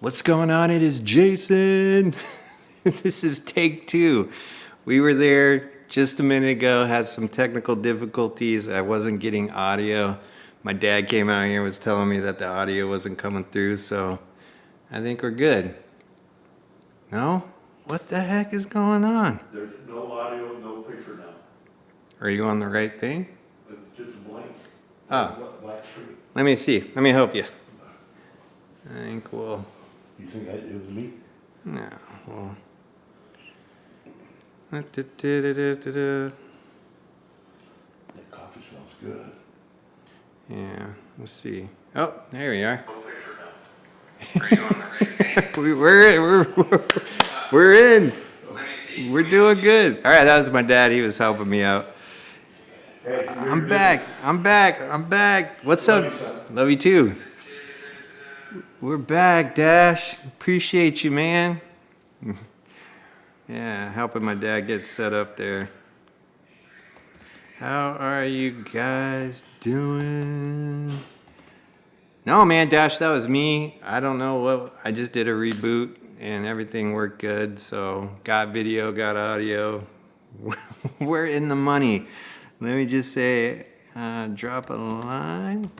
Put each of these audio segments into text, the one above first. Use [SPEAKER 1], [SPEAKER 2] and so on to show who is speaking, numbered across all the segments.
[SPEAKER 1] What's going on? It is Jason. This is take two. We were there just a minute ago, had some technical difficulties. I wasn't getting audio. My dad came out here and was telling me that the audio wasn't coming through, so I think we're good. No? What the heck is going on?
[SPEAKER 2] There's no audio, no picture now.
[SPEAKER 1] Are you on the right thing?
[SPEAKER 2] It's just blank.
[SPEAKER 1] Oh.
[SPEAKER 2] Black screen.
[SPEAKER 1] Let me see. Let me help you. I think we'll...
[SPEAKER 2] You think it was me?
[SPEAKER 1] No, well... Da-da-da-da-da-da.
[SPEAKER 2] That coffee smells good.
[SPEAKER 1] Yeah, let's see. Oh, there we are.
[SPEAKER 2] No picture now. Are you on the right thing?
[SPEAKER 1] We're in.
[SPEAKER 2] Let me see.
[SPEAKER 1] We're doing good. All right, that was my dad. He was helping me out.
[SPEAKER 2] Hey,
[SPEAKER 1] I'm back. What's up? Love you too. We're back, Dash. Appreciate you, man. Yeah, helping my dad get set up there. How are you guys doing? No, man, Dash, that was me. I don't know what, I just did a reboot and everything worked good. So got video, got audio. We're in the money. Let me just say, drop a line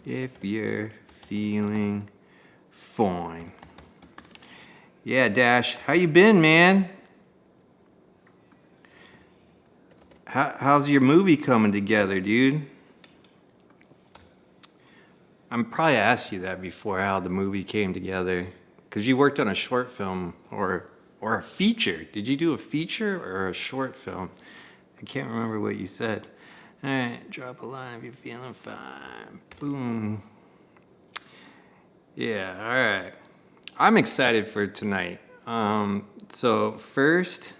[SPEAKER 1] if you're feeling fine. Yeah, Dash, how you been, man? How's your movie coming together, dude? I'm probably asked you that before, how the movie came together. Because you worked on a short film or a feature. Did you do a feature or a short film? I can't remember what you said. All right, drop a line if you're feeling fine. Boom. Yeah, all right. I'm excited for tonight. So first,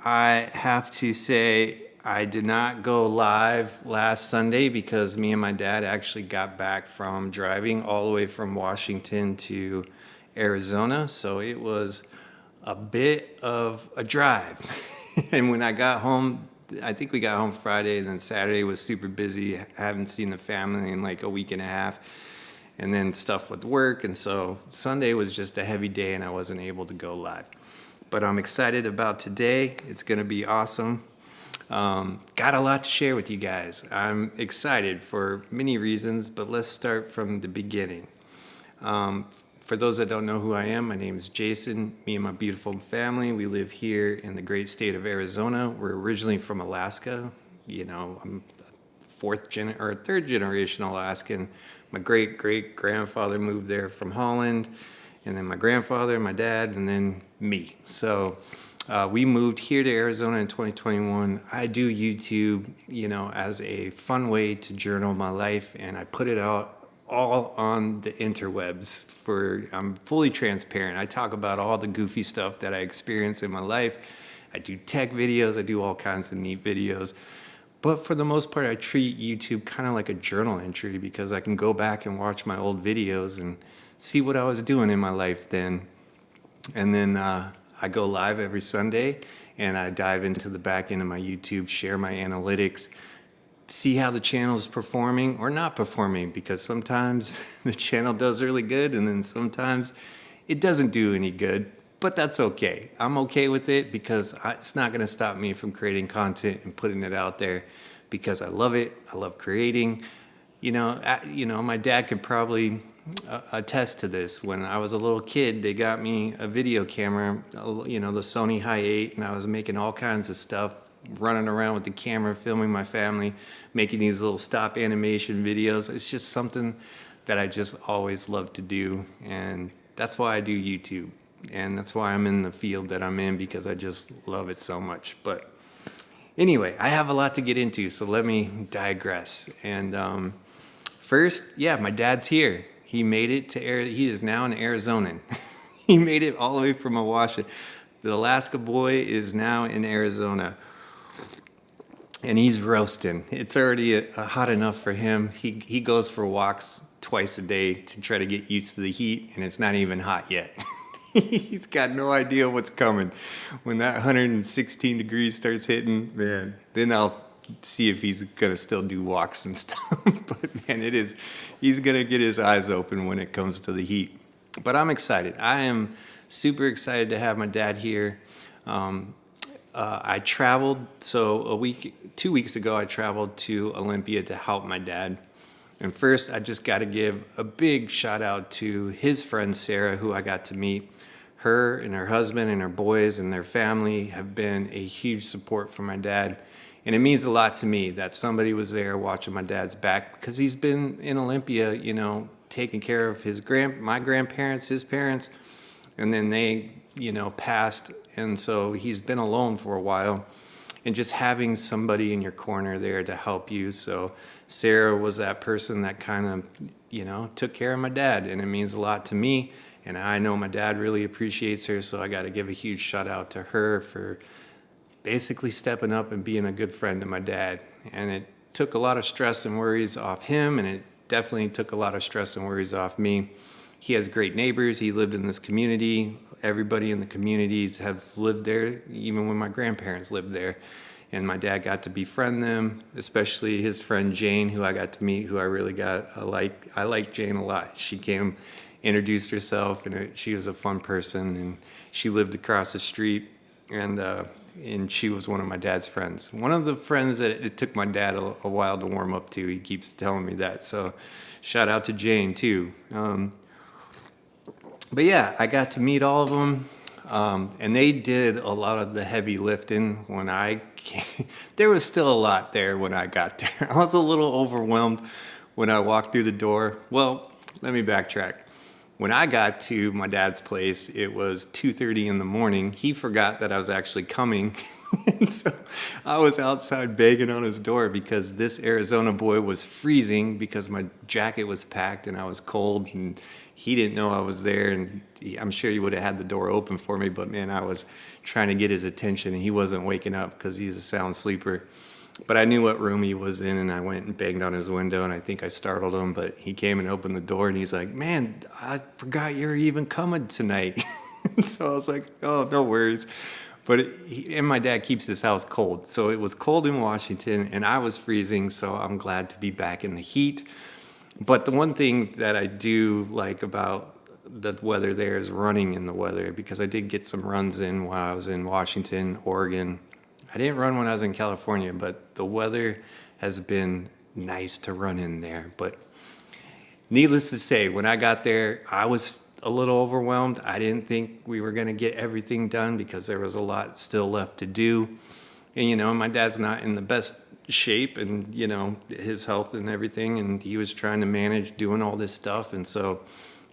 [SPEAKER 1] I have to say I did not go live last Sunday because me and my dad actually got back from driving all the way from Washington to Arizona. So it was a bit of a drive. And when I got home, I think we got home Friday, and then Saturday was super busy. I haven't seen the family in like a week and a half. And then stuff with work. And so Sunday was just a heavy day and I wasn't able to go live. But I'm excited about today. It's going to be awesome. Got a lot to share with you guys. I'm excited for many reasons, but let's start from the beginning. For those that don't know who I am, my name is Jason. Me and my beautiful family, we live here in the great state of Arizona. We're originally from Alaska. You know, I'm third generation Alaskan. My great-great-grandfather moved there from Holland, and then my grandfather, my dad, and then me. So we moved here to Arizona in 2021. I do YouTube, you know, as a fun way to journal my life, and I put it out all on the interwebs. I'm fully transparent. I talk about all the goofy stuff that I experience in my life. I do tech videos. I do all kinds of neat videos. But for the most part, I treat YouTube kind of like a journal entry because I can go back and watch my old videos and see what I was doing in my life then. And then I go live every Sunday and I dive into the back end of my YouTube, share my analytics, see how the channel is performing or not performing, because sometimes the channel does really good and then sometimes it doesn't do any good. But that's okay. I'm okay with it because it's not going to stop me from creating content and putting it out there because I love it. I love creating. You know, my dad could probably attest to this. When I was a little kid, they got me a video camera, you know, the Sony Hi8, and I was making all kinds of stuff, running around with the camera, filming my family, making these little stop animation videos. It's just something that I just always loved to do, and that's why I do YouTube. And that's why I'm in the field that I'm in, because I just love it so much. But anyway, I have a lot to get into, so let me digress. And first, yeah, my dad's here. He made it to he is now an Arizonan. He made it all the way from Washington. The Alaska boy is now in Arizona. And he's roasting. It's already hot enough for him. He goes for walks twice a day to try to get used to the heat, and it's not even hot yet. He's got no idea what's coming. When that 116 degrees starts hitting, man, then I'll see if he's gonna still do walks and stuff. But man, he's gonna get his eyes open when it comes to the heat. But I'm excited. I am super excited to have my dad here. I traveled, so 2 weeks ago, I traveled to Olympia to help my dad. And first, I just got to give a big shout out to his friend Sarah, who I got to meet. Her and her husband and her boys and their family have been a huge support for my dad. And it means a lot to me that somebody was there watching my dad's back, because he's been in Olympia, taking care of my grandparents, his parents, and then they, passed. And so he's been alone for a while, and just having somebody in your corner there to help you. So Sarah was that person that kind of, took care of my dad, and it means a lot to me. And I know my dad really appreciates her, so I got to give a huge shout out to her for basically stepping up and being a good friend to my dad. And it took a lot of stress and worries off him, and it definitely took a lot of stress and worries off me. He has great neighbors. He lived in this community. Everybody in the communities has lived there, even when my grandparents lived there. And my dad got to befriend them, especially his friend Jane, who I got to meet, who I really I like Jane a lot. She came, introduced herself, and she was a fun person, and she lived across the street, and she was one of my dad's friends. One of the friends that it took my dad a while to warm up to. He keeps telling me that, so shout out to Jane too. But yeah, I got to meet all of them, and they did a lot of the heavy lifting when I came. There was still a lot there when I got there. I was a little overwhelmed when I walked through the door. Well, let me backtrack. When I got to my dad's place, it was 2:30 in the morning. He forgot that I was actually coming. And so I was outside banging on his door because this Arizona boy was freezing because my jacket was packed and I was cold, and he didn't know I was there. And I'm sure he would have had the door open for me, but man, I was trying to get his attention, and he wasn't waking up because he's a sound sleeper. But I knew what room he was in, and I went and banged on his window, and I think I startled him, but he came and opened the door, and he's like, "Man, I forgot you're even coming tonight." So I was like, "Oh, no worries." But and my dad keeps his house cold, so it was cold in Washington, and I was freezing, so I'm glad to be back in the heat. But the one thing that I do like about the weather there is running in the weather, because I did get some runs in while I was in Washington, Oregon. I didn't run when I was in California, but the weather has been nice to run in there. But needless to say, when I got there, I was a little overwhelmed. I didn't think we were going to get everything done because there was a lot still left to do. And, my dad's not in the best shape, and, his health and everything, and he was trying to manage doing all this stuff. And so,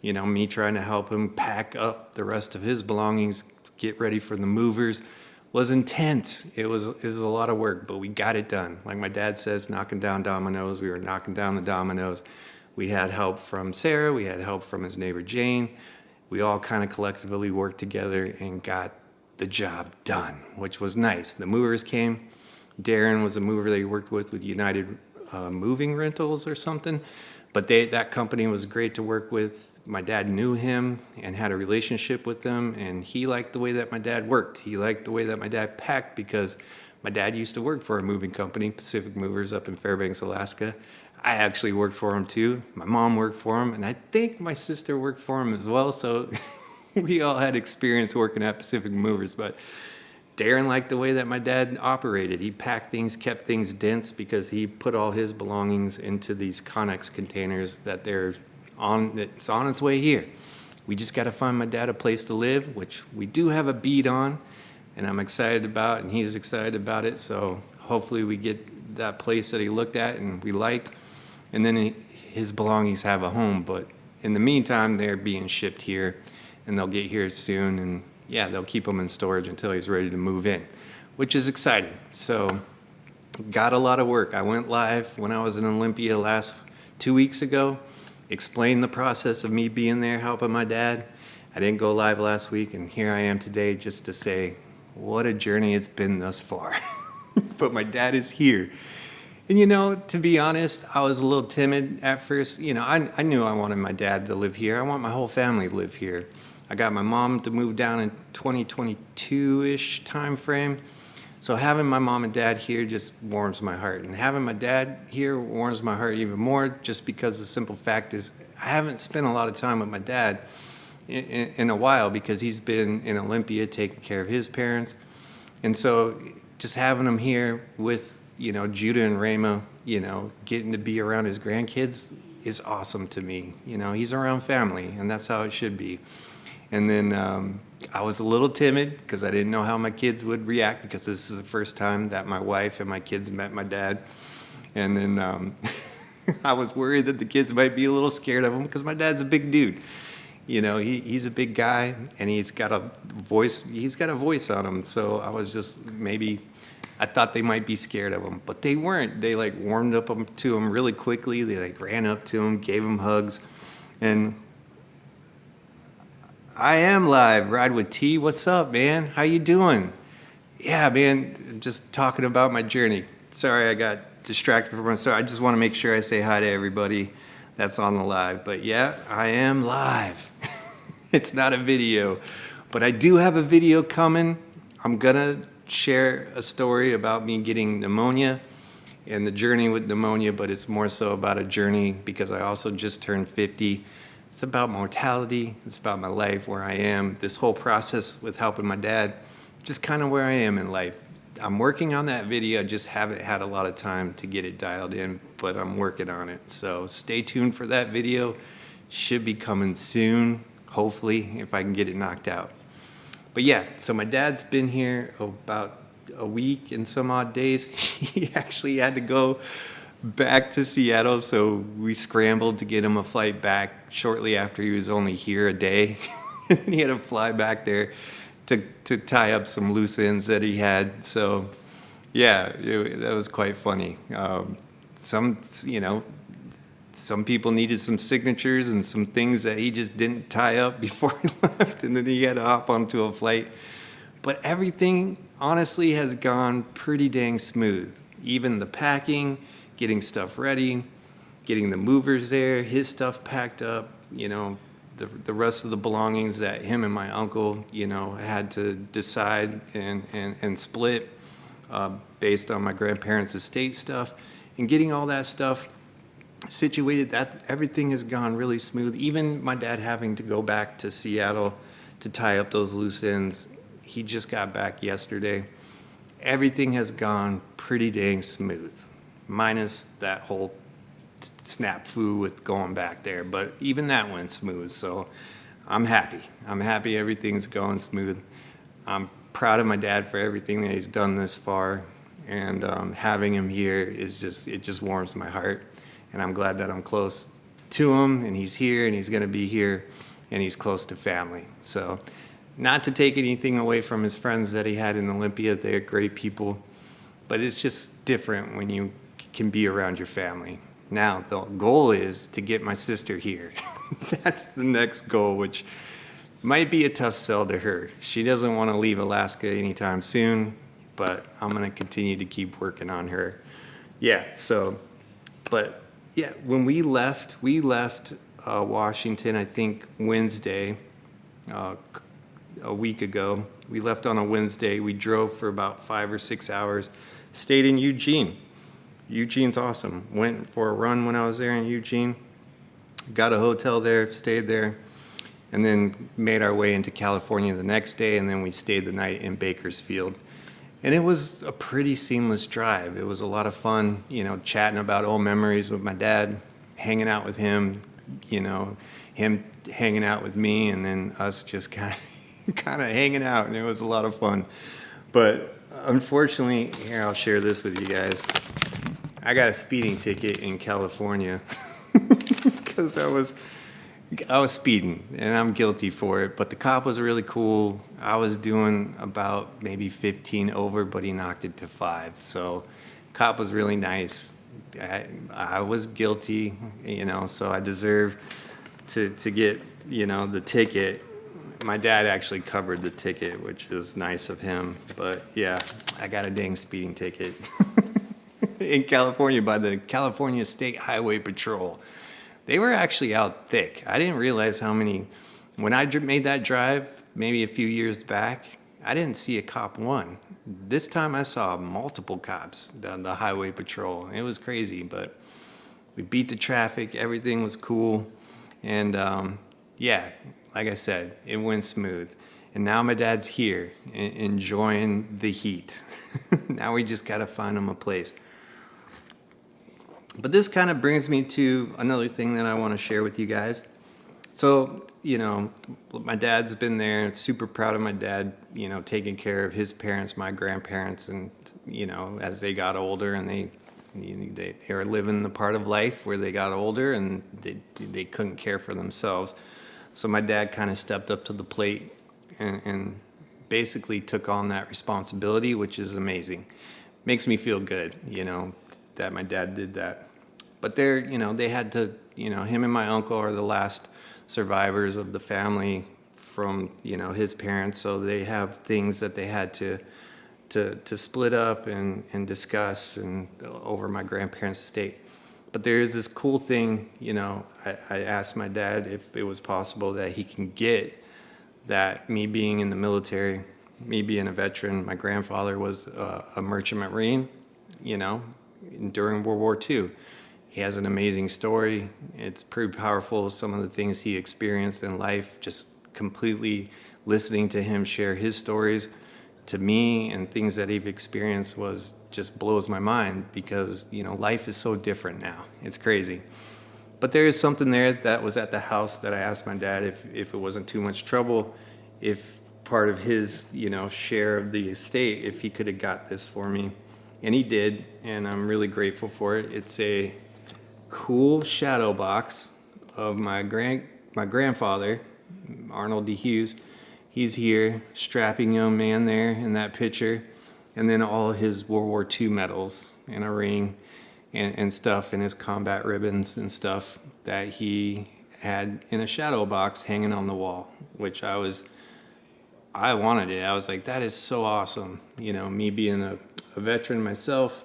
[SPEAKER 1] me trying to help him pack up the rest of his belongings, get ready for the movers, was intense. It was a lot of work, but we got it done. Like my dad says, knocking down dominoes. We were knocking down the dominoes. We had help from Sarah. We had help from his neighbor Jane. We all kind of collectively worked together and got the job done, which was nice. The movers came. Darren was a mover they worked with United Moving Rentals or something. But that company was great to work with. My dad knew him and had a relationship with them, and he liked the way that my dad worked. He liked the way that my dad packed, because my dad used to work for a moving company, Pacific Movers, up in Fairbanks, Alaska. I actually worked for him too. My mom worked for him, and I think my sister worked for him as well. So we all had experience working at Pacific Movers. But Darren liked the way that my dad operated. He packed things, kept things dense, because he put all his belongings into these Connex containers that it's on its way here. We just got to find my dad a place to live, which we do have a bead on, and I'm excited about, and he's excited about it. So hopefully we get that place that he looked at and we liked, and then his belongings have a home. But in the meantime, they're being shipped here, and they'll get here soon, and yeah, they'll keep them in storage until he's ready to move in, which is exciting. So got a lot of work. I went live when I was in Olympia 2 weeks ago, explained the process of me being there helping my dad. I didn't go live last week, and here I am today just to say what a journey it's been thus far. But my dad is here. And to be honest, I was a little timid at first. I knew I wanted my dad to live here. I want my whole family to live here. I got my mom to move down in 2022-ish time frame. So having my mom and dad here just warms my heart. And having my dad here warms my heart even more, just because the simple fact is I haven't spent a lot of time with my dad in a while because he's been in Olympia taking care of his parents. And so just having him here with, Judah and Rama, getting to be around his grandkids is awesome to me. He's around family, and that's how it should be. And then I was a little timid because I didn't know how my kids would react because this is the first time that my wife and my kids met my dad. And then I was worried that the kids might be a little scared of him because my dad's a big dude. He's a big guy and he's got a voice on him. So I was just I thought they might be scared of him, but they weren't. They warmed up to him really quickly. They ran up to him, gave him hugs. And I am live, Ride with T. What's up, man? How you doing? Yeah, man, just talking about my journey. Sorry I got distracted from my story. I just want to make sure I say hi to everybody that's on the live. But yeah, I am live. It's not a video, but I do have a video coming. I'm gonna share a story about me getting pneumonia and the journey with pneumonia, but it's more so about a journey because I also just turned 50. It's about mortality. It's about my life, where I am. This whole process with helping my dad, just kind of where I am in life. I'm working on that video. I just haven't had a lot of time to get it dialed in, but I'm working on it. So stay tuned for that video. Should be coming soon, hopefully, if I can get it knocked out. But yeah, so my dad's been here about a week and some odd days. He actually had to go back to Seattle, so we scrambled to get him a flight back shortly after he was only here a day. And then he had to fly back there to tie up some loose ends that he had. So yeah, that was quite funny. Some people needed some signatures and some things that he just didn't tie up before he left, and then he had to hop onto a flight. But everything honestly has gone pretty dang smooth. Even the packing, getting stuff ready, getting the movers there, his stuff packed up, the rest of the belongings that him and my uncle, had to decide and split based on my grandparents' estate stuff, and getting all that stuff situated, that everything has gone really smooth. Even my dad having to go back to Seattle to tie up those loose ends, he just got back yesterday. Everything has gone pretty dang smooth, minus that whole snafu with going back there, but even that went smooth. So I'm happy everything's going smooth. I'm proud of my dad for everything that he's done this far, and having him here is it just warms my heart. And I'm glad that I'm close to him, and he's here, and he's going to be here, and he's close to family. So not to take anything away from his friends that he had in Olympia. They're great people, but it's just different when you can be around your family. Now, the goal is to get my sister here. That's the next goal, which might be a tough sell to her. She doesn't want to leave Alaska anytime soon, but I'm going to continue to keep working on her. Yeah, but yeah, when we left Washington, I think Wednesday, a week ago. We left on a Wednesday. We drove for about 5 or 6 hours, stayed in Eugene. Eugene's awesome. Went for a run when I was there in Eugene, got a hotel there, stayed there, and then made our way into California the next day, and then we stayed the night in Bakersfield. And it was a pretty seamless drive. It was a lot of fun, chatting about old memories with my dad, hanging out with him, him hanging out with me, and then us just kind of hanging out, and it was a lot of fun. But unfortunately, here, I'll share this with you guys. I got a speeding ticket in California because I was speeding, and I'm guilty for it. But the cop was really cool. I was doing about maybe 15 over, but he knocked it to 5. So cop was really nice. I was guilty, so I deserve to get, the ticket. My dad actually covered the ticket, which was nice of him. But yeah, I got a dang speeding ticket in California by the California State Highway Patrol. They were actually out thick. I didn't realize how many, when I made that drive maybe a few years back, I didn't see a cop one. This time I saw multiple cops down the highway patrol. It was crazy, but we beat the traffic. Everything was cool. And yeah, like I said, it went smooth. And now my dad's here, enjoying the heat. Now we just got to find him a place. But this kind of brings me to another thing that I want to share with you guys. So, my dad's been there, super proud of my dad, taking care of his parents, my grandparents, and, as they got older and they were living the part of life where they got older and they couldn't care for themselves. So my dad kind of stepped up to the plate and basically took on that responsibility, which is amazing. Makes me feel good, that my dad did that. But they had to, him and my uncle are the last survivors of the family from, his parents. So they have things that they had to split up and discuss and over my grandparents' estate. But there's this cool thing, I asked my dad if it was possible that he can get that, me being in the military, me being a veteran. My grandfather was a merchant marine, during World War II. He has an amazing story. It's pretty powerful, some of the things he experienced in life, just completely listening to him share his stories to me and things that he've experienced was just blows my mind because, life is so different now. It's crazy. But there is something there that was at the house that I asked my dad if it wasn't too much trouble, if part of his, share of the estate, if he could have got this for me. And he did, and I'm really grateful for it. It's a cool shadow box of my grandfather, Arnold D. Heus. He's here, strapping young man there in that picture, and then all his World War II medals and a ring and stuff, and his combat ribbons and stuff that he had in a shadow box hanging on the wall, which I wanted it. I was like, that is so awesome. Me being a veteran myself,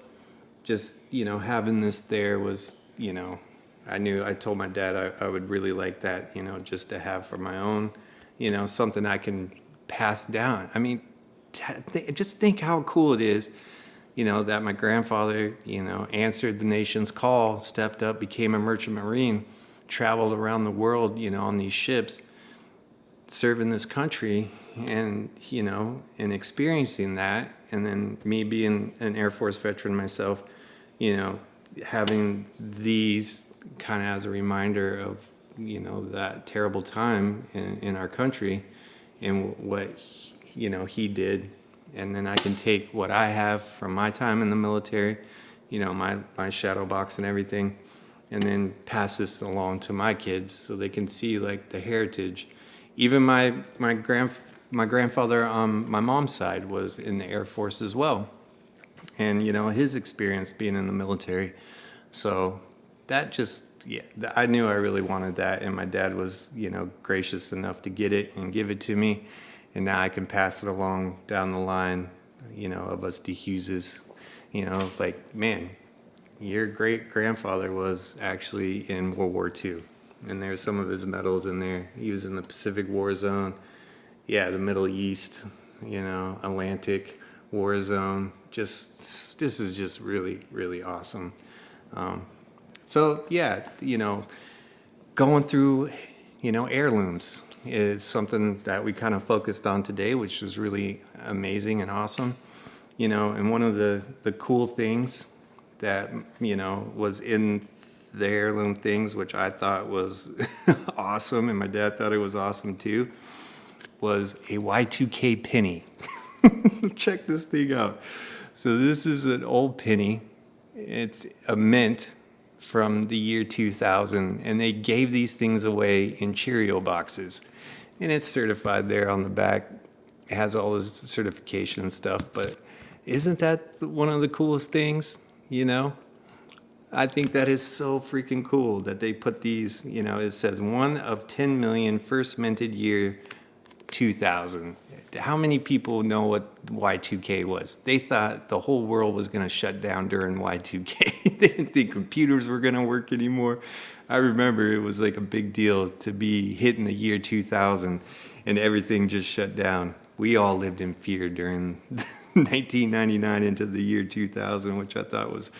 [SPEAKER 1] just, having this there was, I told my dad I would really like that, just to have for my own, something I can pass down. I mean, just think how cool it is, that my grandfather, answered the nation's call, stepped up, became a merchant marine, traveled around the world, on these ships, serving this country and, and experiencing that. And then me being an Air Force veteran myself, having these kind of as a reminder of, that terrible time in our country and what, he did. And then I can take what I have from my time in the military, my shadow box and everything, and then pass this along to my kids so they can see like the heritage. Even my grandfather on my mom's side was in the Air Force as well. And, his experience being in the military. So that just, I knew I really wanted that. And my dad was, gracious enough to get it and give it to me. And now I can pass it along down the line, of us DeHughes's, like, man, your great grandfather was actually in World War II. And there's some of his medals in there. He was in the Pacific War Zone. Yeah, the Middle East, Atlantic War Zone. This is just really, really awesome. So yeah, going through, heirlooms is something that we kind of focused on today, which was really amazing and awesome. And one of the cool things that, was in the heirloom things, which I thought was awesome, and my dad thought it was awesome too, was a Y2K penny. Check this thing out. So this is an old penny. It's a mint from the year 2000, and they gave these things away in Cheerio boxes. And it's certified there on the back. It has all this certification and stuff, but isn't that one of the coolest things, I think that is so freaking cool that they put these, it says 1 of 10 million first minted year 2000. How many people know what Y2K was? They thought the whole world was going to shut down during Y2K. They didn't think computers were going to work anymore. I remember it was like a big deal to be hitting the year 2000 and everything just shut down. We all lived in fear during 1999 into the year 2000, which I thought was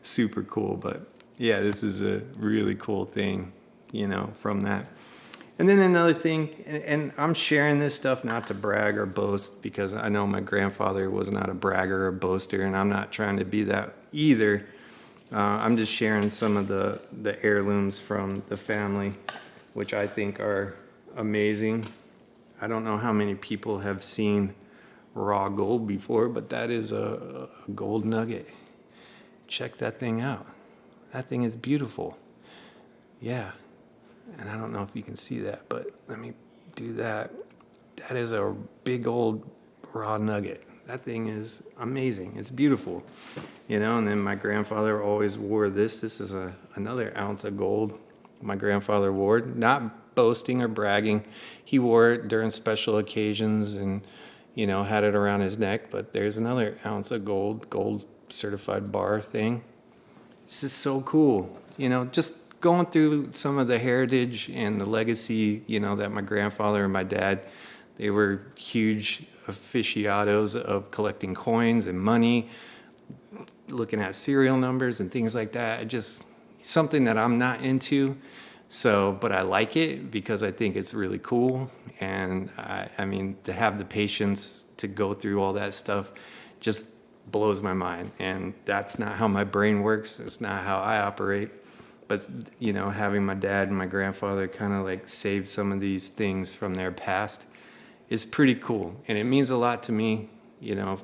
[SPEAKER 1] super cool. But yeah, this is a really cool thing, from that. And then another thing, and I'm sharing this stuff not to brag or boast, because I know my grandfather was not a bragger or boaster, and I'm not trying to be that either. I'm just sharing some of the heirlooms from the family, which I think are amazing. I don't know how many people have seen raw gold before, but that is a gold nugget. Check that thing out. That thing is beautiful. Yeah. And I don't know if you can see that, but let me do that. That is a big old raw nugget. That thing is amazing. It's beautiful. You know, and then my grandfather always wore this. This is another ounce of gold my grandfather wore. Not boasting or bragging. He wore it during special occasions and, you know, had it around his neck. But there's another ounce of gold certified bar thing. This is so cool. You know, just going through some of the heritage and the legacy, you know, that my grandfather and my dad, they were huge aficionados of collecting coins and money, looking at serial numbers and things like that. Just something that I'm not into. So, but I like it because I think it's really cool. And I mean, to have the patience to go through all that stuff just blows my mind. And that's not how my brain works. It's not how I operate. But, you know, having my dad and my grandfather kind of like save some of these things from their past is pretty cool. And it means a lot to me, if,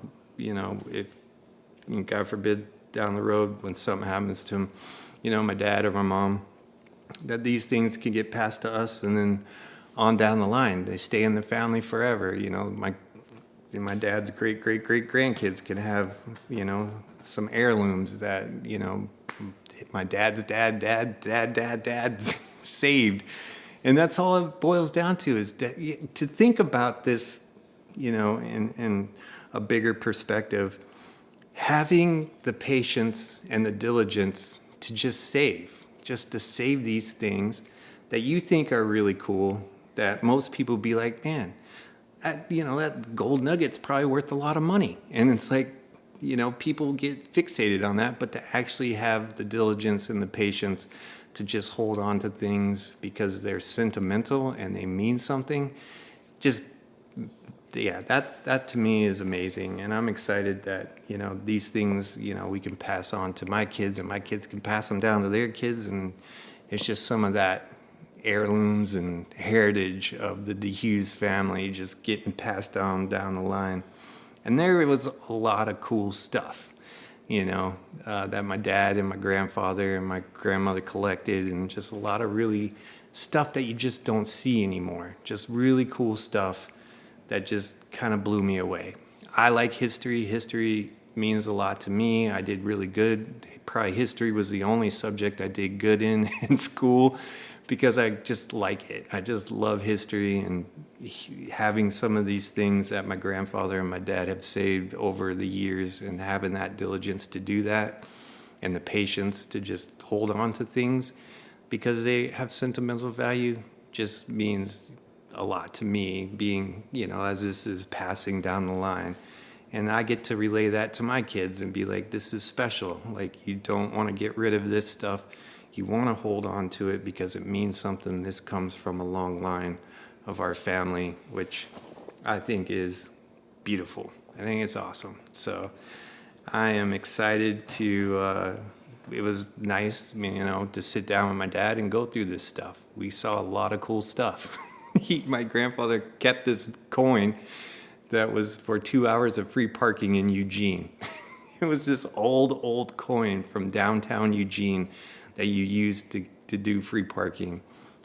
[SPEAKER 1] God forbid, down the road when something happens to him, you know, my dad or my mom, that these things can get passed to us and then on down the line. They stay in the family forever. You know, my dad's great grandkids can have, you know, some heirlooms that, you know, my dad's dad saved. And that's all it boils down to, is to think about this, you know, in a bigger perspective, having the patience and the diligence to just to save these things that you think are really cool, that most people be like, man, that gold nugget's probably worth a lot of money. And it's like, you know, people get fixated on that, but to actually have the diligence and the patience to just hold on to things because they're sentimental and they mean something, that to me is amazing. And I'm excited that, you know, these things, you know, we can pass on to my kids and my kids can pass them down to their kids. And it's just some of that heirlooms and heritage of the Heus family just getting passed down the line. And there was a lot of cool stuff, you know, that my dad and my grandfather and my grandmother collected, and just a lot of really stuff that you just don't see anymore. Just really cool stuff that just kind of blew me away. I like history. History means a lot to me. I did really good. Probably history was the only subject I did good in school, because I just like it. I just love history, and having some of these things that my grandfather and my dad have saved over the years, and having that diligence to do that, and the patience to just hold on to things because they have sentimental value, just means a lot to me, being, you know, as this is passing down the line. And I get to relay that to my kids and be like, this is special. Like, you don't want to get rid of this stuff. You want to hold on to it because it means something. This comes from a long line of our family, which I think is beautiful. I think it's awesome. So I am excited to, it was nice, you know, to sit down with my dad and go through this stuff. We saw a lot of cool stuff. My grandfather kept this coin that was for 2 hours of free parking in Eugene. It was this old coin from downtown Eugene that you used to do free parking.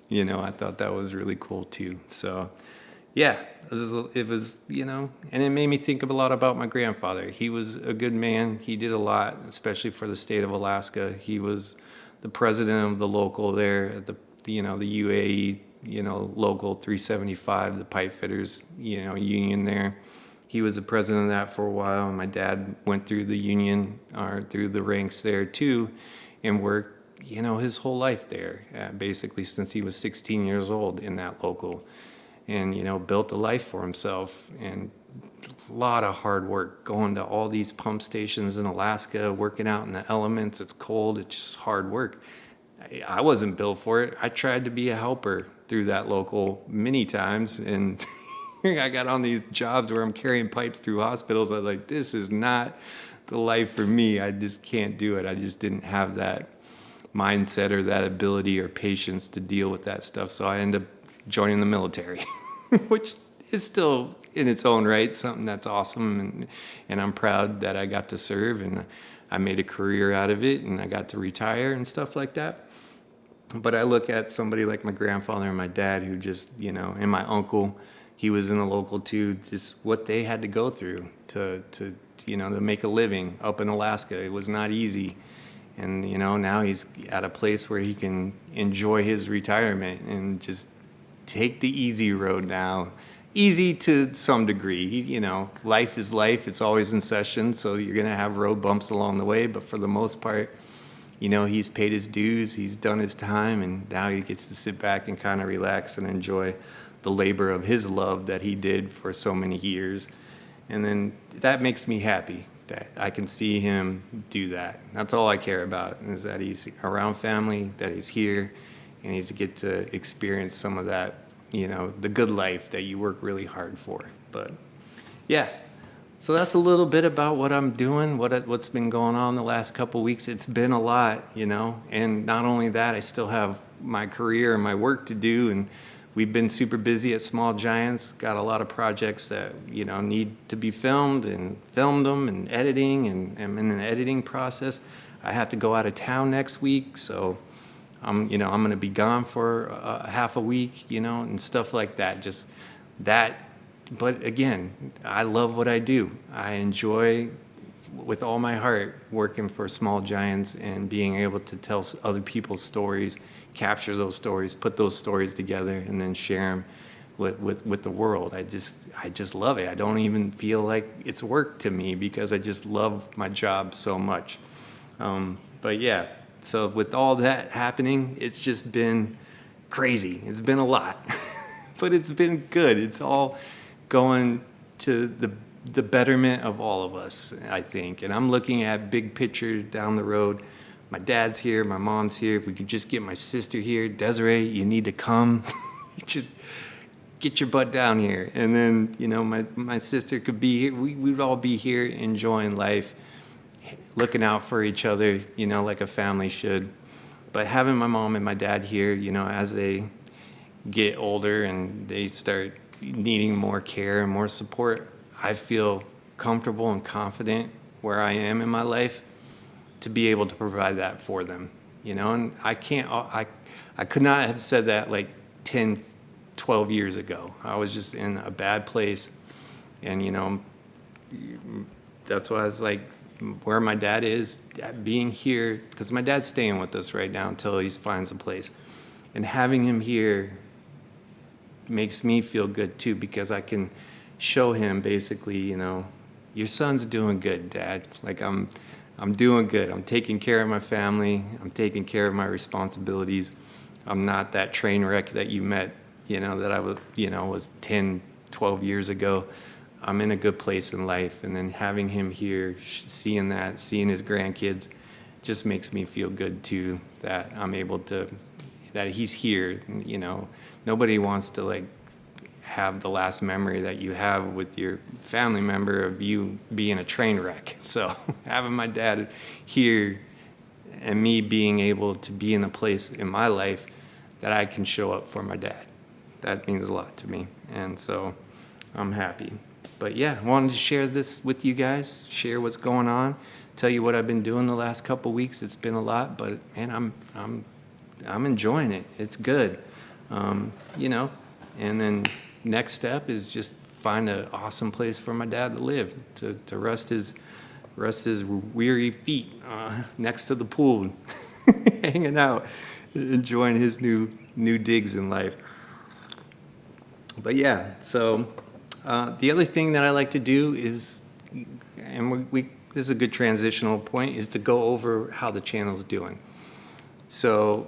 [SPEAKER 1] You know, I thought that was really cool too. So yeah, it was, you know, and it made me think a lot about my grandfather. He was a good man. He did a lot, especially for the state of Alaska. He was the president of the local there at the UAE, you know, local 375, the pipe fitters, you know, union there. He was the president of that for a while, and my dad went through the union, or through the ranks there too, and worked, you know, his whole life there, basically since he was 16 years old in that local, and, you know, built a life for himself. And a lot of hard work, going to all these pump stations in Alaska, working out in the elements. It's cold. It's just hard work. I wasn't built for it. I tried to be a helper, through that local many times, and I got on these jobs where I'm carrying pipes through hospitals. I was like, this is not the life for me. I just can't do it. I just didn't have that mindset or that ability or patience to deal with that stuff. So I ended up joining the military, which is still in its own right something that's awesome, and I'm proud that I got to serve, and I made a career out of it, and I got to retire and stuff like that. But I look at somebody like my grandfather and my dad, who just, and my uncle, he was in the local too, just what they had to go through to make a living up in Alaska. It was not easy. And, now he's at a place where he can enjoy his retirement and just take the easy road now. Easy to some degree, life is life. It's always in session, so you're going to have road bumps along the way. But for the most part, he's paid his dues, he's done his time, and now he gets to sit back and kind of relax and enjoy the labor of his love that he did for so many years. And then that makes me happy that I can see him do that. That's all I care about, is that he's around family, that he's here, and he's get to experience some of that, the good life that you work really hard for. But yeah, so that's a little bit about what I'm doing, what's been going on the last couple weeks. It's been a lot, and not only that, I still have my career and my work to do, and we've been super busy at Small Giants, got a lot of projects that, need to be filmed them and editing, and I'm in the editing process. I have to go out of town next week, so I'm going to be gone for half a week, and stuff like that. Just that. But again, I love what I do. I enjoy with all my heart working for Small Giants and being able to tell other people's stories, capture those stories, put those stories together, and then share them with the world. I just love it. I don't even feel like it's work to me, because I just love my job so much. But yeah, so with all that happening, it's just been crazy. It's been a lot, but it's been good. It's all going to the betterment of all of us, I think. And I'm looking at big picture down the road. My dad's here, my mom's here. If we could just get my sister here, Desiree, you need to come. Just get your butt down here. And then, my sister could be here. We'd all be here enjoying life, looking out for each other, like a family should. But having my mom and my dad here, as they get older and they start needing more care and more support, I feel comfortable and confident where I am in my life to be able to provide that for them, and I could not have said that like 10, 12 years ago. I was just in a bad place, and that's why I was like, where my dad is, being here, because my dad's staying with us right now until he finds a place, and having him here makes me feel good too, because I can show him basically, your son's doing good, Dad. Like I'm doing good. I'm taking care of my family. I'm taking care of my responsibilities. I'm not that train wreck that you met, that I was 10, 12 years ago. I'm in a good place in life. And then having him here, seeing his grandkids, just makes me feel good too, that I'm able to, that he's here. Nobody wants to have the last memory that you have with your family member of you being a train wreck. So having my dad here and me being able to be in a place in my life that I can show up for my dad, that means a lot to me. And so I'm happy. But yeah, I wanted to share this with you guys, share what's going on, tell you what I've been doing the last couple weeks. It's been a lot, but man, I'm enjoying it. It's good. And then next step is just find an awesome place for my dad to live, to rest his weary feet next to the pool, hanging out, enjoying his new digs in life. But yeah, so the other thing that I like to do is, and this is a good transitional point, is to go over how the channel's doing. So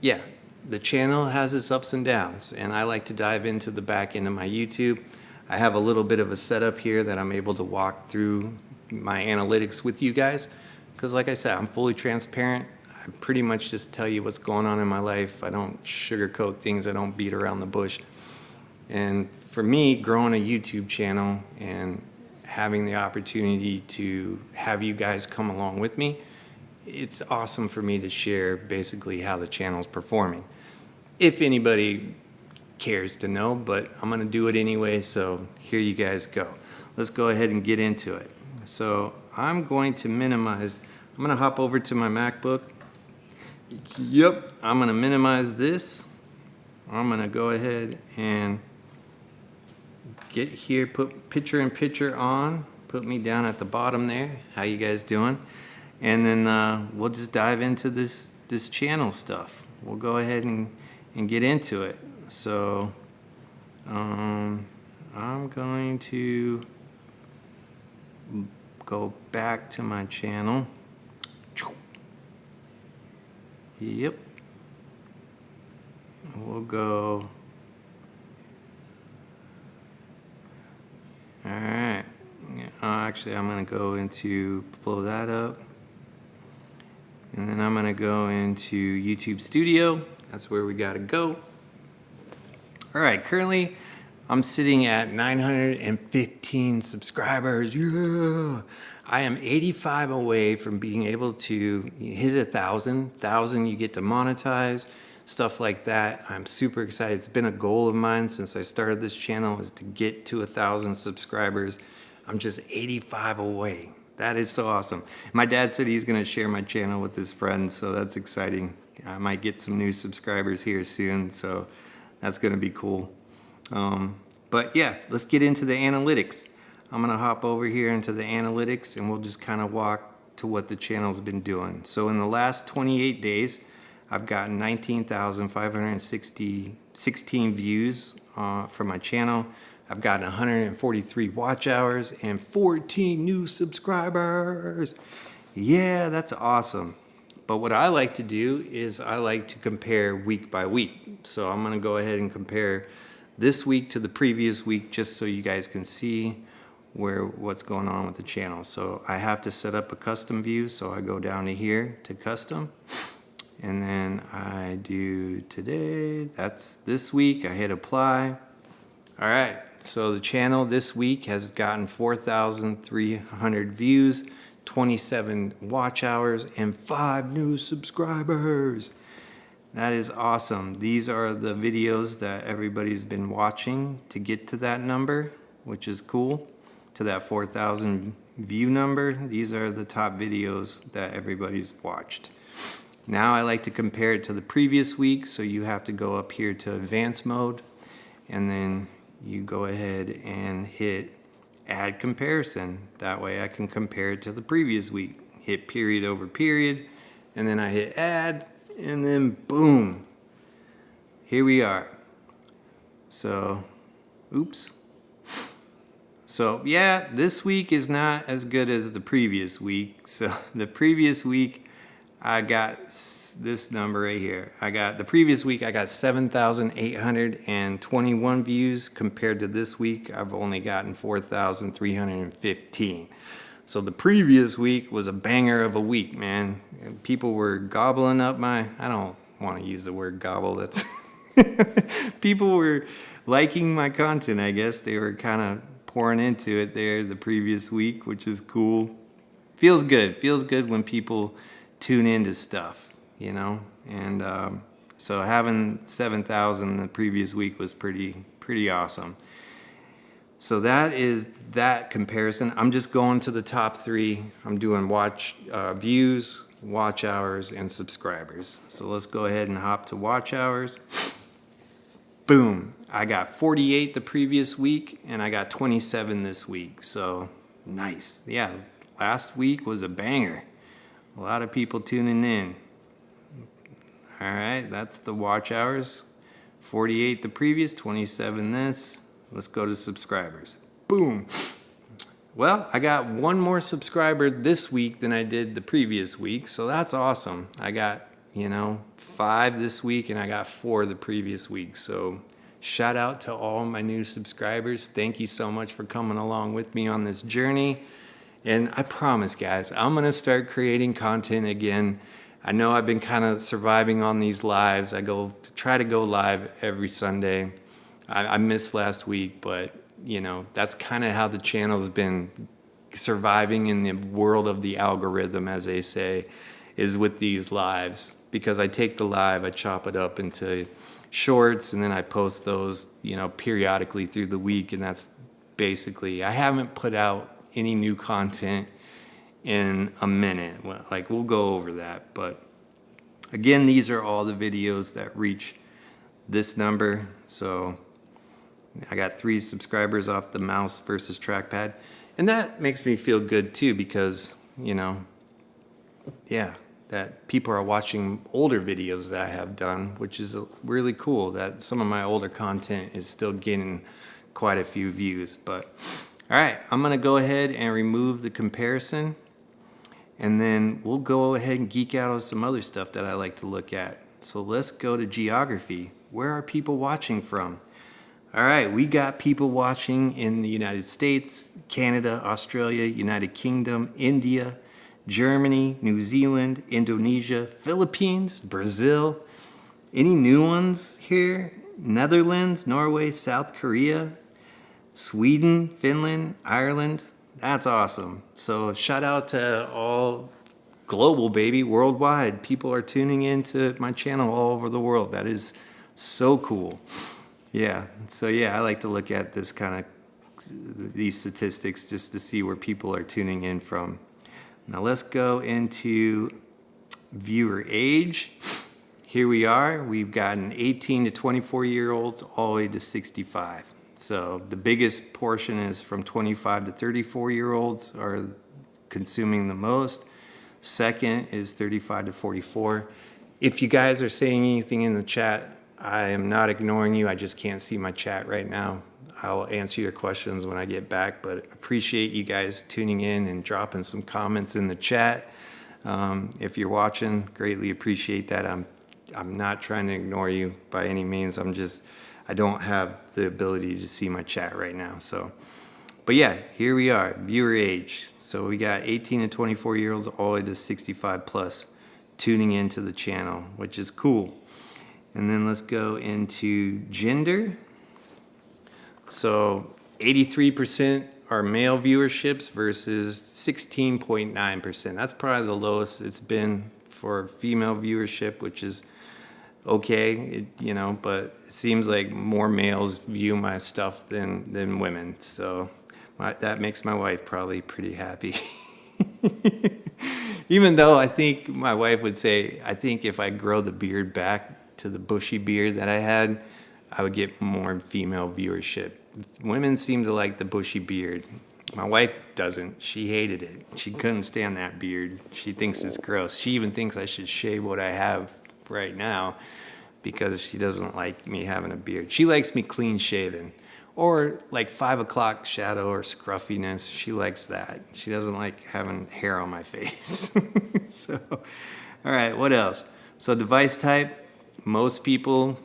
[SPEAKER 1] yeah, the channel has its ups and downs, and I like to dive into the back end of my YouTube. I have a little bit of a setup here that I'm able to walk through my analytics with you guys, because like I said, I'm fully transparent. I pretty much just tell you what's going on in my life. I don't sugarcoat things. I don't beat around the bush. And for me, growing a YouTube channel and having the opportunity to have you guys come along with me, it's awesome for me to share basically how the channel's performing. If anybody cares to know, but I'm gonna do it anyway, so here you guys go. Let's go ahead and get into it. So I'm going to minimize, I'm gonna hop over to my MacBook. Yep, I'm gonna minimize this. I'm gonna go ahead and get here, put picture in picture on, put me down at the bottom there. How you guys doing? And then we'll just dive into this channel stuff. We'll go ahead and get into it. So I'm going to go back to my channel. Yep. We'll go. All right. Actually, I'm going to go into blow that up. And then I'm going to go into YouTube Studio. That's where we got to go. All right. Currently, I'm sitting at 915 subscribers. Yeah. I am 85 away from being able to hit 1,000. 1,000, you get to monetize, stuff like that. I'm super excited. It's been a goal of mine since I started this channel, is to get to 1,000 subscribers. I'm just 85 away. That is so awesome. My dad said he's going to share my channel with his friends, so that's exciting. I might get some new subscribers here soon, so that's going to be cool. But yeah, let's get into the analytics. I'm going to hop over here into the analytics and we'll just kind of walk to what the channel's been doing. So in the last 28 days, I've gotten 19,516 views for my channel. I've gotten 143 watch hours and 14 new subscribers. Yeah, that's awesome. But what I like to do is I like to compare week by week. So I'm going to go ahead and compare this week to the previous week just so you guys can see what's going on with the channel. So I have to set up a custom view, so I go down to here to custom, and then I do today. That's this week. I hit apply. All right, so the channel this week has gotten 4,300 views, 27 watch hours, and 5 new subscribers. That is awesome. These are the videos that everybody's been watching to get to that number, which is cool. To that 4,000 view number, these are the top videos that everybody's watched. Now I like to compare it to the previous week, so you have to go up here to advanced mode, and then you go ahead and hit add comparison. That way I can compare it to the previous week. Hit period over period, and then I hit add, and then boom, here we are. So, oops. So yeah, this week is not as good as the previous week. So the previous week, I got this number right here. The previous week, I got 7,821 views. Compared to this week, I've only gotten 4,315. So the previous week was a banger of a week, man. People were gobbling up I don't want to use the word gobble. That's people were liking my content, I guess. They were kind of pouring into it there the previous week, which is cool. Feels good when people tune into stuff, you know. And so having 7,000 the previous week was pretty awesome. So that is that comparison. I'm just going to the top 3. I'm doing views, watch hours, and subscribers. So let's go ahead and hop to watch hours. Boom, I got 48 the previous week, and I got 27 this week, so nice. Yeah, last week was a banger. A lot of people tuning in. All right, that's the watch hours. 48 the previous, 27 this. Let's go to subscribers. Boom. Well, I got 1 more subscriber this week than I did the previous week, so that's awesome. I got 5 this week, and I got 4 the previous week. So shout out to all my new subscribers. Thank you so much for coming along with me on this journey. And I promise, guys, I'm going to start creating content again. I know I've been kind of surviving on these lives. I try to go live every Sunday. I missed last week, but you know, that's kind of how the channel's been surviving in the world of the algorithm, as they say, is with these lives. Because I take the live, I chop it up into shorts, and then I post those, you know, periodically through the week, and that's basically, I haven't put out any new content in a minute. Well, like, we'll go over that, but again, these are all the videos that reach this number. So I got 3 subscribers off the mouse versus trackpad, and that makes me feel good too, because, you know, yeah, that people are watching older videos that I have done, which is really cool that some of my older content is still getting quite a few views. But all right, I'm gonna go ahead and remove the comparison, and then we'll go ahead and geek out on some other stuff that I like to look at. So let's go to geography. Where are people watching from? All right, we got people watching in the United States, Canada, Australia, United Kingdom, India, Germany, New Zealand, Indonesia, Philippines, Brazil. Any new ones here? Netherlands, Norway, South Korea, Sweden, Finland, Ireland. That's awesome. So shout out to all global, baby, worldwide. People are tuning into my channel all over the world. That is so cool. Yeah, so yeah, I like to look at this kind of, these statistics just to see where people are tuning in from. Now let's go into viewer age. Here we are. We've gotten 18 to 24-year-olds all the way to 65. So the biggest portion is from 25 to 34-year-olds are consuming the most. Second is 35 to 44. If you guys are saying anything in the chat, I am not ignoring you. I just can't see my chat right now. I'll answer your questions when I get back, but appreciate you guys tuning in and dropping some comments in the chat. If you're watching, greatly appreciate that. I'm not trying to ignore you by any means. I don't have the ability to see my chat right now. So, but yeah, here we are, viewer age. So we got 18 and 24-year-olds all the way to 65 plus tuning into the channel, which is cool. And then let's go into gender. So 83% are male viewerships versus 16.9%. That's probably the lowest it's been for female viewership, which is okay, you know, but it seems like more males view my stuff than women. So that makes my wife probably pretty happy. Even though I think my wife would say, I think if I grow the beard back to the bushy beard that I had, I would get more female viewership. Women seem to like the bushy beard. My wife doesn't. She hated it. She couldn't stand that beard. She thinks it's gross. She even thinks I should shave what I have right now because she doesn't like me having a beard. She likes me clean shaven or like 5 o'clock shadow or scruffiness. She likes that. She doesn't like having hair on my face. So, all right, what else? So device type, most people,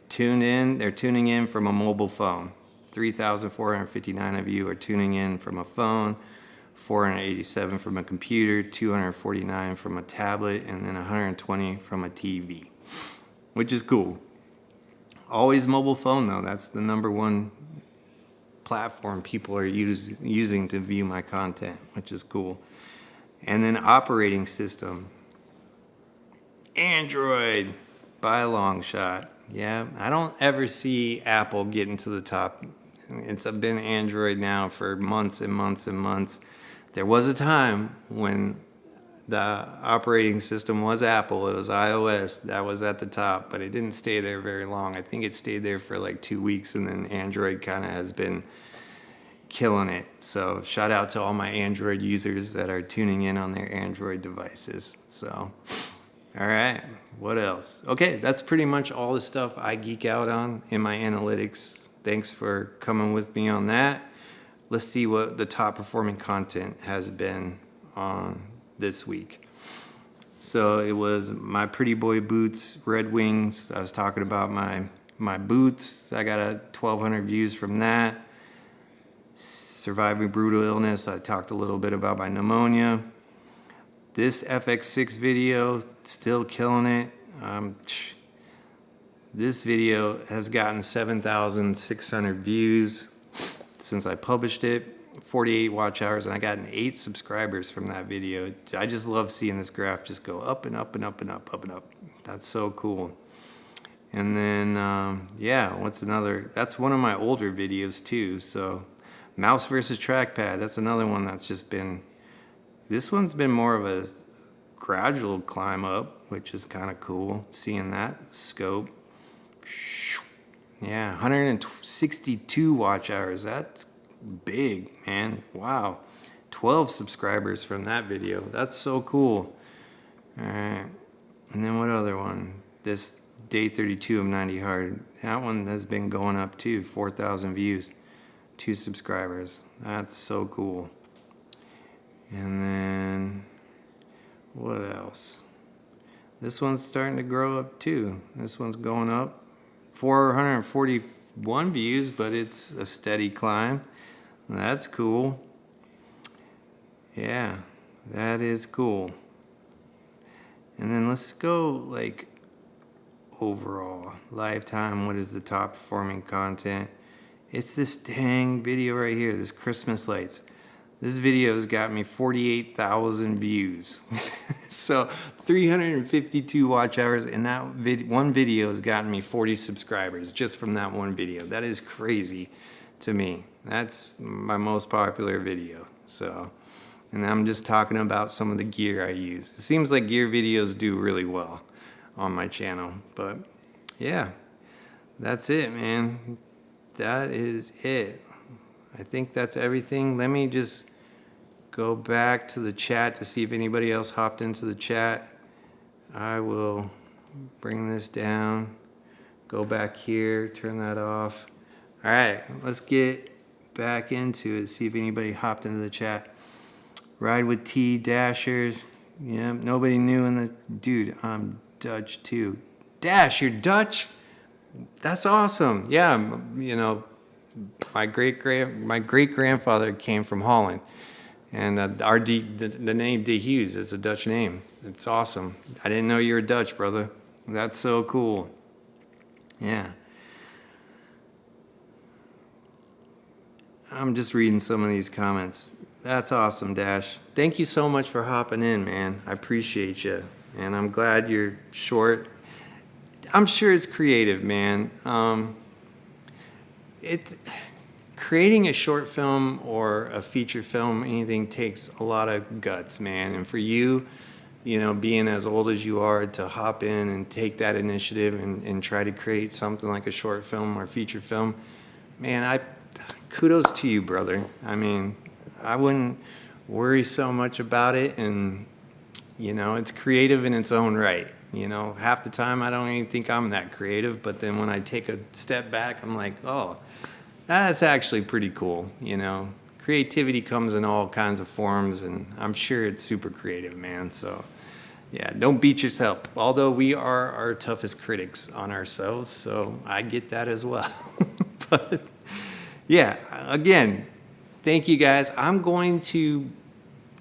[SPEAKER 1] tune in. They're tuning in from a mobile phone. 3,459 of you are tuning in from a phone, 487 from a computer, 249 from a tablet, and then 120 from a TV, which is cool. Always mobile phone though. That's the #1 platform people are using to view my content, which is cool. And then operating system, Android by a long shot. Yeah, I don't ever see Apple getting to the top. It's been Android now for months and months and months. There was a time when the operating system was Apple. It was iOS that was at the top, but it didn't stay there very long. I think it stayed there for like 2 weeks, and then Android kind of has been killing it. So shout out to all my Android users that are tuning in on their Android devices. So, all right, what else? Okay, that's pretty much all the stuff I geek out on in my analytics. Thanks for coming with me on that. Let's see what the top performing content has been on this week. So it was my Pretty Boy Boots, Red Wings. I was talking about my boots. I got 1,200 views from that. Surviving brutal illness. I talked a little bit about my pneumonia. This FX6 video, still killing it. This video has gotten 7,600 views since I published it, 48 watch hours, and I got 8 subscribers from that video. I just love seeing this graph just go up and up and up and up, up and up. That's so cool. And then, yeah, what's another? That's one of my older videos too. So, mouse versus trackpad, that's another one that's just been, this one's been more of a gradual climb up, which is kind of cool, seeing that scope. Yeah, 162 watch hours. That's big, man. Wow. 12 subscribers from that video. That's so cool. All right. And then what other one? This day 32 of 90 hard. That one has been going up too. 4,000 views. 2 subscribers. That's so cool. And then what else? This one's starting to grow up too. This one's going up. 441 views, but it's a steady climb. That's cool. Yeah, that is cool. And then let's go like overall lifetime. What is the top performing content? It's this dang video right here, this Christmas lights. This video has got me 48,000 views. So 352 watch hours, and that one video has gotten me 40 subscribers just from that one video. That is crazy to me. That's my most popular video. So, and I'm just talking about some of the gear I use. It seems like gear videos do really well on my channel. But yeah, that's it, man. That is it. I think that's everything. Let me just go back to the chat to see if anybody else hopped into the chat. I will bring this down, go back here, turn that off. All right, let's get back into it, see if anybody hopped into the chat. Ride with T, Dasher. Yeah, nobody new in the, dude, I'm Dutch too. Dash, you're Dutch? That's awesome. Yeah, you know, my great grandfather came from Holland, and the name De Heus is a Dutch name. It's awesome. I didn't know you were Dutch, brother. That's so cool. Yeah. I'm just reading some of these comments. That's awesome, Dash. Thank you so much for hopping in, man. I appreciate you, and I'm glad you're short. I'm sure it's creative, man. Creating a short film or a feature film, anything takes a lot of guts, man. And for you, you know, being as old as you are, to hop in and take that initiative and try to create something like a short film or feature film, man, kudos to you, brother. I mean, I wouldn't worry so much about it, and you know, it's creative in its own right. You know, half the time I don't even think I'm that creative, but then when I take a step back, I'm like, oh, that's actually pretty cool. You know, creativity comes in all kinds of forms, and I'm sure it's super creative, man. So yeah, don't beat yourself. Although we are our toughest critics on ourselves, so I get that as well. But yeah, again, thank you guys. I'm going to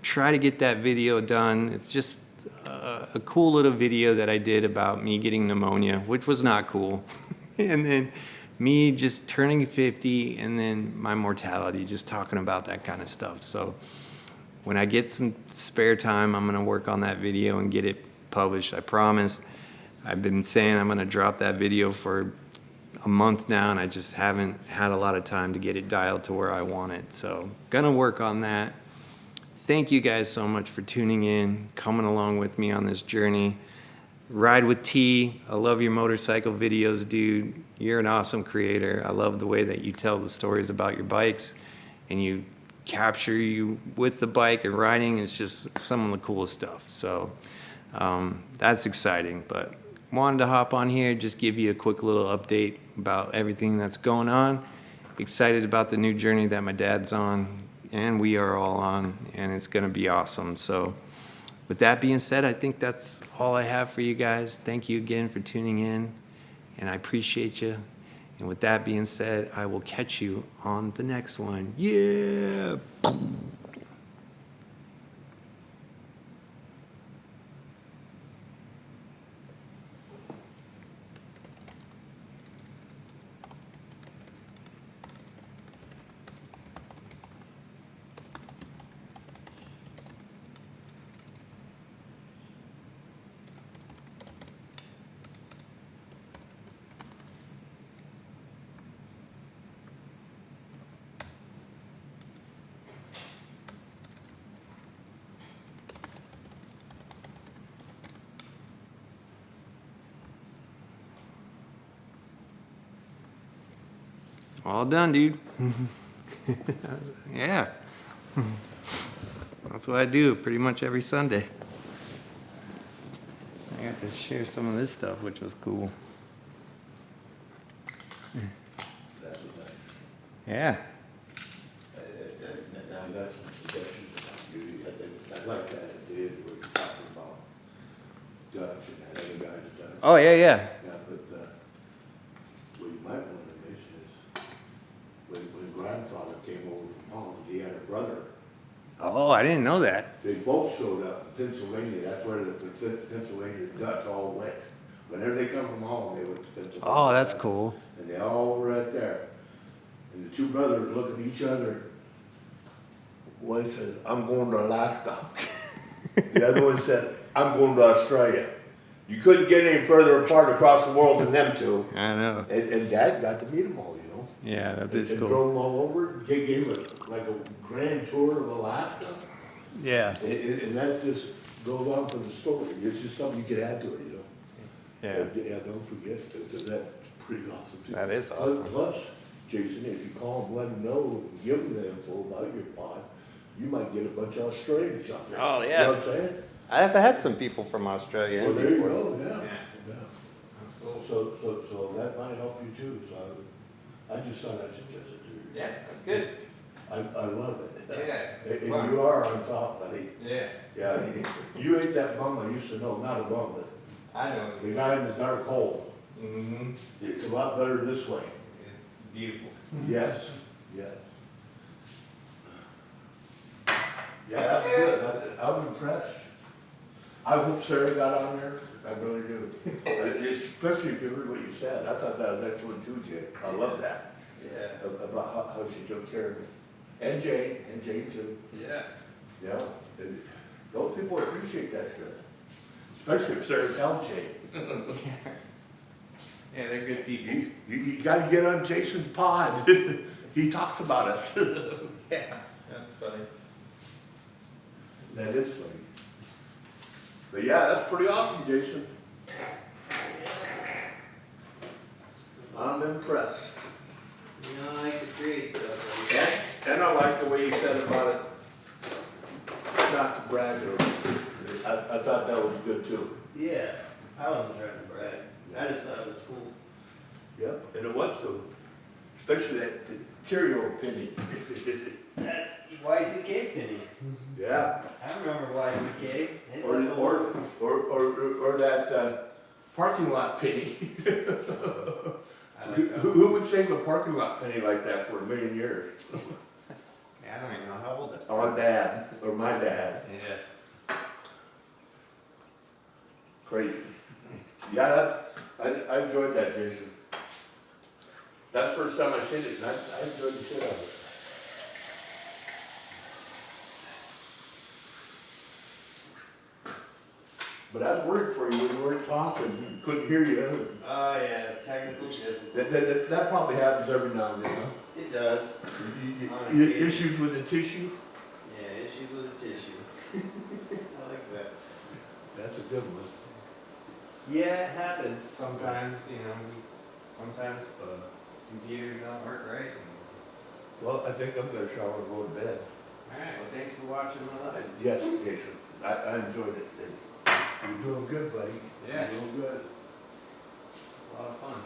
[SPEAKER 1] try to get that video done. It's just a cool little video that I did about me getting pneumonia, which was not cool. And then me just turning 50, and then my mortality, just talking about that kind of stuff. So when I get some spare time, I'm going to work on that video and get it published. I promise. I've been saying I'm going to drop that video for a month now, and I just haven't had a lot of time to get it dialed to where I want it. So going to work on that. Thank you guys so much for tuning in, coming along with me on this journey. Ride with T. I love your motorcycle videos, dude. You're an awesome creator. I love the way that you tell the stories about your bikes, and you capture you with the bike and riding. It's just some of the coolest stuff. So that's exciting. But wanted to hop on here, just give you a quick little update about everything that's going on. Excited about the new journey that my dad's on, and we are all on, and it's going to be awesome. So with that being said, I think that's all I have for you guys. Thank you again for tuning in, and I appreciate you. And with that being said, I will catch you on the next one. Yeah! Boom. All done, dude. Yeah. That's what I do pretty much every Sunday. I got to share some of this stuff, which was cool.
[SPEAKER 2] That was nice.
[SPEAKER 1] Yeah.
[SPEAKER 2] Now I got some suggestions about beauty. I like that idea where you're talking about Dutch and that other guy's Dutch.
[SPEAKER 1] Oh, yeah, yeah.
[SPEAKER 2] Yeah, but what you might want to mention is when grandfather came over from Holland, he had a brother.
[SPEAKER 1] Oh, I didn't know that.
[SPEAKER 2] They both showed up in Pennsylvania. That's where the Pennsylvania Dutch all went. Whenever they come from Holland, they went to Pennsylvania.
[SPEAKER 1] Oh, that's cool.
[SPEAKER 2] And they all were right there. And the two brothers looked at each other. One said, I'm going to Alaska. The other one said, I'm going to Australia. You couldn't get any further apart across the world than them two.
[SPEAKER 1] I know.
[SPEAKER 2] And Dad got to meet them all, you know.
[SPEAKER 1] Yeah, that is
[SPEAKER 2] And
[SPEAKER 1] cool.
[SPEAKER 2] drove them all over, gave them like a grand tour of Alaska.
[SPEAKER 1] Yeah.
[SPEAKER 2] And that just goes on for the story. It's just something you could add to it, you know.
[SPEAKER 1] Yeah.
[SPEAKER 2] Yeah, don't forget, because that's pretty awesome too.
[SPEAKER 1] That is awesome.
[SPEAKER 2] Plus, Jason, if you call them, let them know, and give them the info about your pod, you might get a bunch of Australians out there.
[SPEAKER 1] Oh,
[SPEAKER 2] You
[SPEAKER 1] yeah.
[SPEAKER 2] know what I'm saying?
[SPEAKER 1] I've had some people from Australia.
[SPEAKER 2] Well,
[SPEAKER 1] in
[SPEAKER 2] there you
[SPEAKER 1] before.
[SPEAKER 2] go, yeah.
[SPEAKER 1] Yeah.
[SPEAKER 2] Yeah.
[SPEAKER 1] That's cool.
[SPEAKER 2] So that might help you too, so I just thought I'd suggest it to you.
[SPEAKER 1] Yeah, that's good.
[SPEAKER 2] I love it.
[SPEAKER 1] Yeah.
[SPEAKER 2] And you are on top, buddy.
[SPEAKER 1] Yeah.
[SPEAKER 2] Yeah, you ain't that bum I used to know, not a bum, but
[SPEAKER 1] I know.
[SPEAKER 2] the guy in the dark hole.
[SPEAKER 1] Mm-hmm.
[SPEAKER 2] It's a lot better this way.
[SPEAKER 1] It's beautiful.
[SPEAKER 2] Yes, yes. Yeah, that's good. I was impressed. I hope Sarah got on there. I really do. Especially if you heard what you said. I thought that was excellent too, Jay. I love that.
[SPEAKER 1] Yeah.
[SPEAKER 2] About how she took care of me. And Jane too.
[SPEAKER 1] Yeah.
[SPEAKER 2] Yeah. And those people appreciate that shit. Especially if Sarah tells Jane.
[SPEAKER 1] Yeah, they're good people.
[SPEAKER 2] You gotta get on Jason's pod. He talks about us.
[SPEAKER 1] Yeah, that's funny.
[SPEAKER 2] That is funny. But yeah, that's pretty awesome, Jason. I'm impressed.
[SPEAKER 1] You know, I like to create stuff.
[SPEAKER 2] And I like the way you said about it. Not to brag or, I thought that was good too.
[SPEAKER 3] Yeah, I wasn't trying to brag. I just thought it was cool.
[SPEAKER 2] Yep, and it was too. Especially that Cheerio penny.
[SPEAKER 3] That Y2K penny.
[SPEAKER 2] Yeah.
[SPEAKER 3] I remember Y2K.
[SPEAKER 2] Or that parking lot penny.
[SPEAKER 3] I like that.
[SPEAKER 2] Who would save a parking lot penny like that for 1,000,000 years?
[SPEAKER 1] Yeah, I don't even know how old that is.
[SPEAKER 2] Our dad, or my dad.
[SPEAKER 1] Yeah.
[SPEAKER 2] Crazy. Yeah, I enjoyed that, Jason. That's the first time I seen it, and I enjoyed the shit out of it. But I was worried for you when you weren't talking, couldn't hear you.
[SPEAKER 3] Oh yeah, technical difficulty.
[SPEAKER 2] That probably happens every now and then, huh?
[SPEAKER 3] It does.
[SPEAKER 2] Issues with the tissue?
[SPEAKER 3] Yeah, issues with the tissue. I like that.
[SPEAKER 2] That's a good one.
[SPEAKER 1] Yeah, it happens sometimes, you know, sometimes the computers don't work right.
[SPEAKER 2] Well, I think I'm gonna shower and go to bed.
[SPEAKER 1] Alright, well thanks for watching my live.
[SPEAKER 2] Yes, Jason, I enjoyed it. You're doing good, buddy.
[SPEAKER 1] Yeah.
[SPEAKER 2] You're doing good.
[SPEAKER 1] It's a lot of fun.